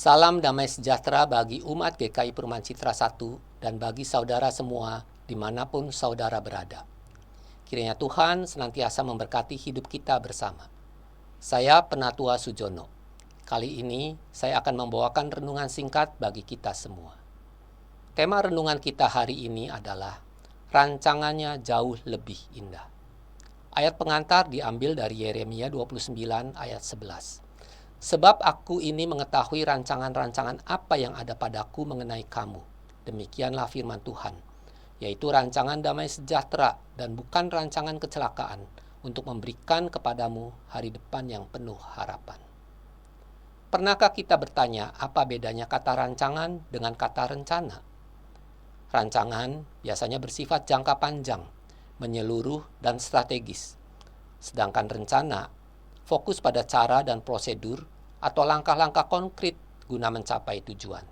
Salam damai sejahtera bagi umat GKI Perumahan Citra 1 dan bagi saudara semua dimanapun saudara berada. Kiranya Tuhan senantiasa memberkati hidup kita bersama. Saya Penatua Sujono. Kali ini saya akan membawakan renungan singkat bagi kita semua. Tema renungan kita hari ini adalah rancangannya jauh lebih indah. Ayat pengantar diambil dari Yeremia 29 ayat 11. Sebab aku ini mengetahui rancangan-rancangan apa yang ada padaku mengenai kamu. Demikianlah firman Tuhan, yaitu rancangan damai sejahtera dan bukan rancangan kecelakaan, untuk memberikan kepadamu hari depan yang penuh harapan. Pernahkah kita bertanya apa bedanya kata rancangan dengan kata rencana? Rancangan biasanya bersifat jangka panjang, menyeluruh dan strategis. Sedangkan rencana fokus pada cara dan prosedur atau langkah-langkah konkret guna mencapai tujuan.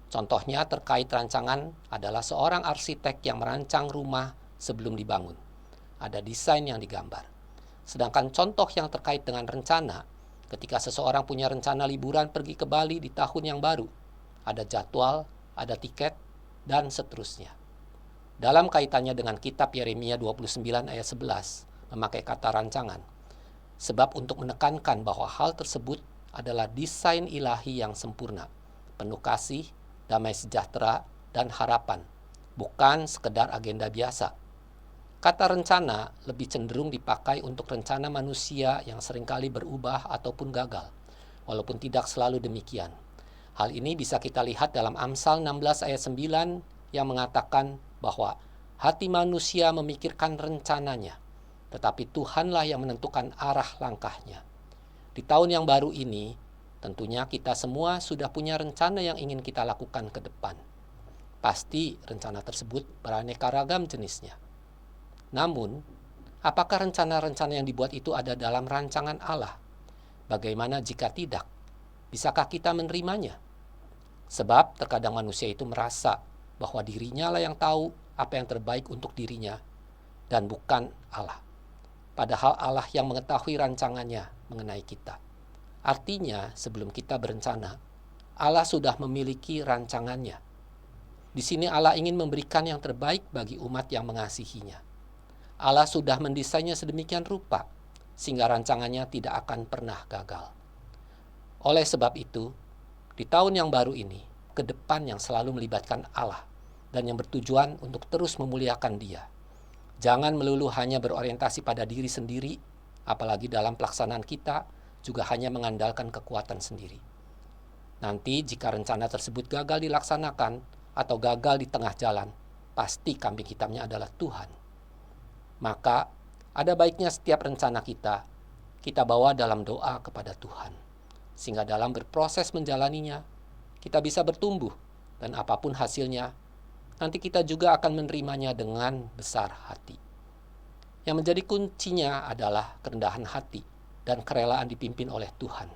Contohnya terkait rancangan adalah seorang arsitek yang merancang rumah sebelum dibangun. Ada desain yang digambar. Sedangkan contoh yang terkait dengan rencana, ketika seseorang punya rencana liburan pergi ke Bali di tahun yang baru, ada jadwal, ada tiket, dan seterusnya. Dalam kaitannya dengan kitab Yeremia 29 ayat 11, memakai kata rancangan, sebab untuk menekankan bahwa hal tersebut adalah desain ilahi yang sempurna, penuh kasih, damai sejahtera, dan harapan, bukan sekedar agenda biasa. Kata rencana lebih cenderung dipakai untuk rencana manusia yang seringkali berubah ataupun gagal, walaupun tidak selalu demikian. Hal ini bisa kita lihat dalam Amsal 16 ayat 9 yang mengatakan bahwa hati manusia memikirkan rencananya, tetapi Tuhanlah yang menentukan arah langkahnya. Di tahun yang baru ini, tentunya kita semua sudah punya rencana yang ingin kita lakukan ke depan. Pasti rencana tersebut beraneka ragam jenisnya. Namun, apakah rencana-rencana yang dibuat itu ada dalam rancangan Allah? Bagaimana jika tidak? Bisakah kita menerimanya? Sebab terkadang manusia itu merasa bahwa dirinya lah yang tahu apa yang terbaik untuk dirinya dan bukan Allah. Padahal Allah yang mengetahui rancangannya mengenai kita. Artinya, sebelum kita berencana, Allah sudah memiliki rancangannya. Di sini Allah ingin memberikan yang terbaik bagi umat yang mengasihinya. Allah sudah mendesainnya sedemikian rupa, sehingga rancangannya tidak akan pernah gagal. Oleh sebab itu, di tahun yang baru ini, ke depan yang selalu melibatkan Allah, dan yang bertujuan untuk terus memuliakan Dia. Jangan melulu hanya berorientasi pada diri sendiri, apalagi dalam pelaksanaan kita juga hanya mengandalkan kekuatan sendiri. Nanti jika rencana tersebut gagal dilaksanakan atau gagal di tengah jalan, pasti kambing hitamnya adalah Tuhan. Maka ada baiknya setiap rencana kita bawa dalam doa kepada Tuhan, sehingga dalam berproses menjalaninya, kita bisa bertumbuh, dan apapun hasilnya, nanti kita juga akan menerimanya dengan besar hati. Yang menjadi kuncinya adalah kerendahan hati dan kerelaan dipimpin oleh Tuhan.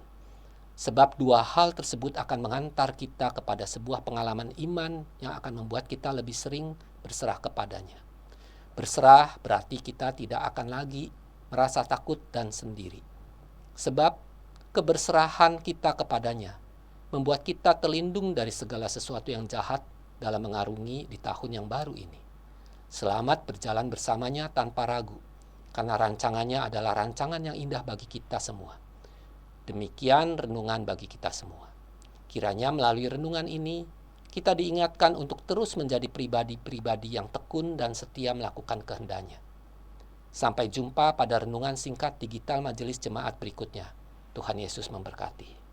Sebab dua hal tersebut akan mengantar kita kepada sebuah pengalaman iman yang akan membuat kita lebih sering berserah kepadanya. Berserah berarti kita tidak akan lagi merasa takut dan sendiri. Sebab keberserahan kita kepadanya membuat kita terlindung dari segala sesuatu yang jahat dalam mengarungi di tahun yang baru ini. Selamat berjalan bersamanya tanpa ragu, karena rancangannya adalah rancangan yang indah bagi kita semua. Demikian renungan bagi kita semua. Kiranya melalui renungan ini, kita diingatkan untuk terus menjadi pribadi-pribadi yang tekun dan setia melakukan kehendaknya. Sampai jumpa pada renungan singkat digital Majelis Jemaat berikutnya. Tuhan Yesus memberkati.